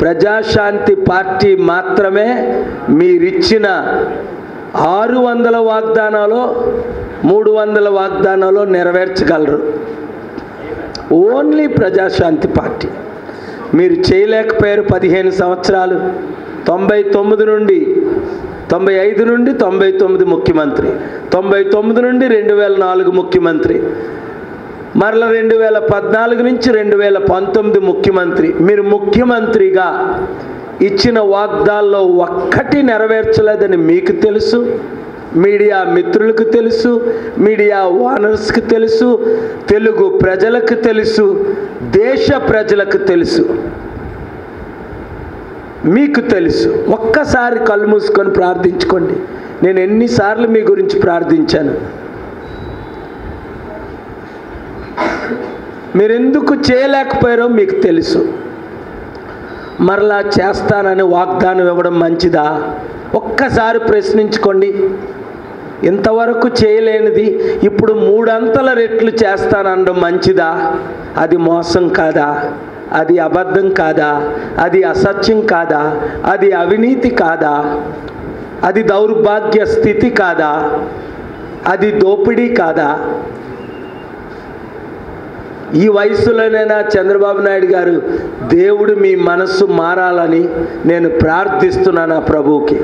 Praja Shanti party మాత్రమే మీరిచ్చిన 600 వాగ్దానాలు 300 వాగ్దానాలు నెరవేర్చగలరు. Only Praja Shanti party. మీరు చేయలేకపోయారు. 15 సంవత్సరాలు 95 నుండి 99 ముఖ్యమంత్రి, 99 నుండి 2004 ముఖ్యమంత్రి, మరల 2014 నుంచి 2019 ముఖ్యమంత్రి. మీరు ముఖ్యమంత్రిగా ఇచ్చిన వాగ్దాల్లో ఒక్కటి నెరవేర్చలేదని మీకు తెలుసు, మీడియా మిత్రులకు తెలుసు, మీడియా ఓనర్స్కి తెలుసు, తెలుగు ప్రజలకు తెలుసు, దేశ ప్రజలకు తెలుసు, మీకు తెలుసు. ఒక్కసారి కళ్ళు మూసుకొని ప్రార్థించుకోండి. నేను ఎన్నిసార్లు మీ గురించి ప్రార్థించాను. మీరెందుకు చేయలేకపోయారో మీకు తెలుసు. మరలా చేస్తానని వాగ్దానం ఇవ్వడం మంచిదా? ఒక్కసారి ప్రశ్నించుకోండి. ఇంతవరకు చేయలేనిది ఇప్పుడు 3 రెట్లు చేస్తాననడం మంచిదా? అది మోసం కాదా? అది అబద్ధం కాదా? అది అసత్యం కాదా? అది అవినీతి కాదా? అది దౌర్భాగ్య స్థితి కాదా? అది దోపిడీ కాదా? ఈ వయసులోనైనా చంద్రబాబు నాయుడు గారు, దేవుడు మీ మనస్సు మారాలని నేను ప్రార్థిస్తున్నాను ఆ ప్రభువుకి.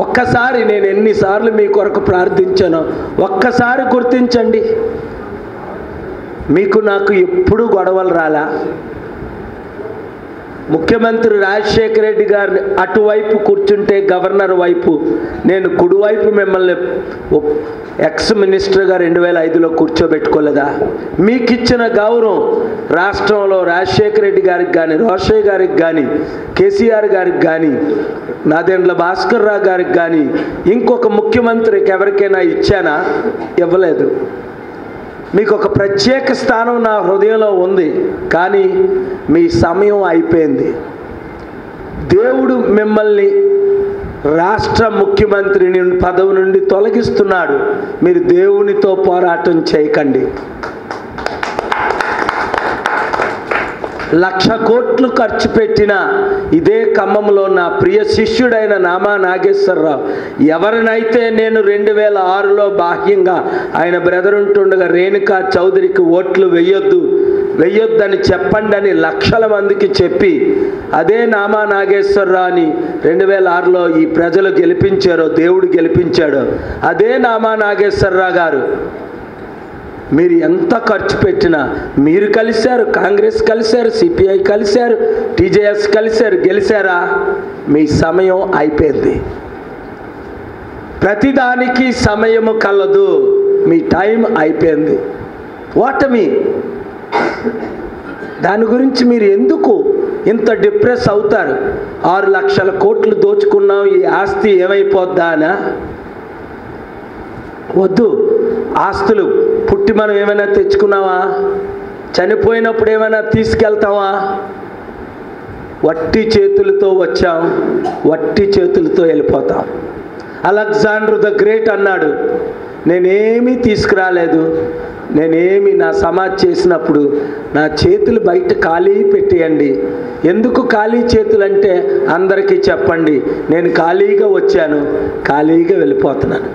ఒక్కసారి నేను ఎన్నిసార్లు మీ కొరకు ప్రార్థించానో ఒక్కసారి గుర్తించండి. మీకు నాకు ఎప్పుడు గొడవలు రాలా. ముఖ్యమంత్రి రాజశేఖర రెడ్డి గారిని అటువైపు కూర్చుంటే గవర్నర్ వైపు, నేను కుడివైపు మిమ్మల్ని ఎక్స్ మినిస్టర్గా 2005లో కూర్చోబెట్టుకోలేదా? మీకు ఇచ్చిన గౌరవం రాష్ట్రంలో రాజశేఖర రెడ్డి గారికి కానీ, రోషయ్య గారికి కానీ, కేసీఆర్ గారికి కానీ, నాదెండ్ల భాస్కర్ రావు గారికి కానీ, ఇంకొక ముఖ్యమంత్రికి ఎవరికైనా ఇచ్చానా? ఇవ్వలేదు. మీకు ఒక ప్రత్యేక స్థానం నా హృదయంలో ఉంది, కానీ మీ సమయం అయిపోయింది. దేవుడు మిమ్మల్ని రాష్ట్ర ముఖ్యమంత్రి పదవి నుండి తొలగిస్తున్నాడు. మీరు దేవునితో పోరాటం చేయకండి. 1,00,000 కోట్లు ఖర్చు పెట్టిన ఇదే ఖమ్మంలో నా ప్రియ శిష్యుడైన నామా నాగేశ్వరరావు ఎవరినైతే నేను 2006లో బాహ్యంగా ఆయన బ్రదర్ ఉంటుండగా రేణుకా చౌదరికి ఓట్లు వెయ్యొద్దని చెప్పండి అని లక్షల మందికి చెప్పి అదే నామా నాగేశ్వరరావుని 2006లో ఈ ప్రజలు గెలిపించారో, దేవుడు గెలిపించాడో, అదే నామా నాగేశ్వరరావు గారు మీరు ఎంత ఖర్చు పెట్టినా మీరు కలిశారు, కాంగ్రెస్ కలిశారు, సిపిఐ కలిశారు, టీజేఎస్ కలిశారు, గెలిచారా? మీ సమయం అయిపోయింది. ప్రతిదానికి సమయము కలదు. మీ టైం అయిపోయింది. ఓటమి. దాని గురించి మీరు ఎందుకు ఇంత డిప్రెస్ అవుతారు? 6 లక్షల కోట్లు దోచుకున్నాం, ఈ ఆస్తి ఏమైపోద్దా అనా? వద్దు. ఆస్తులు పుట్టి మనం ఏమైనా తెచ్చుకున్నావా? చనిపోయినప్పుడు ఏమైనా తీసుకెళ్తావా? వట్టి చేతులతో వచ్చాం, వట్టి చేతులతో వెళ్ళిపోతాం. అలెగ్జాండర్ ద గ్రేట్ అన్నాడు, నేనేమీ తీసుకురాలేదు, నేనేమి నా సమాధి చేసినప్పుడు నా చేతులు బయట ఖాళీ పెట్టేయండి. ఎందుకు ఖాళీ చేతులు అంటే అందరికీ చెప్పండి, నేను ఖాళీగా వచ్చాను, ఖాళీగా వెళ్ళిపోతున్నాను.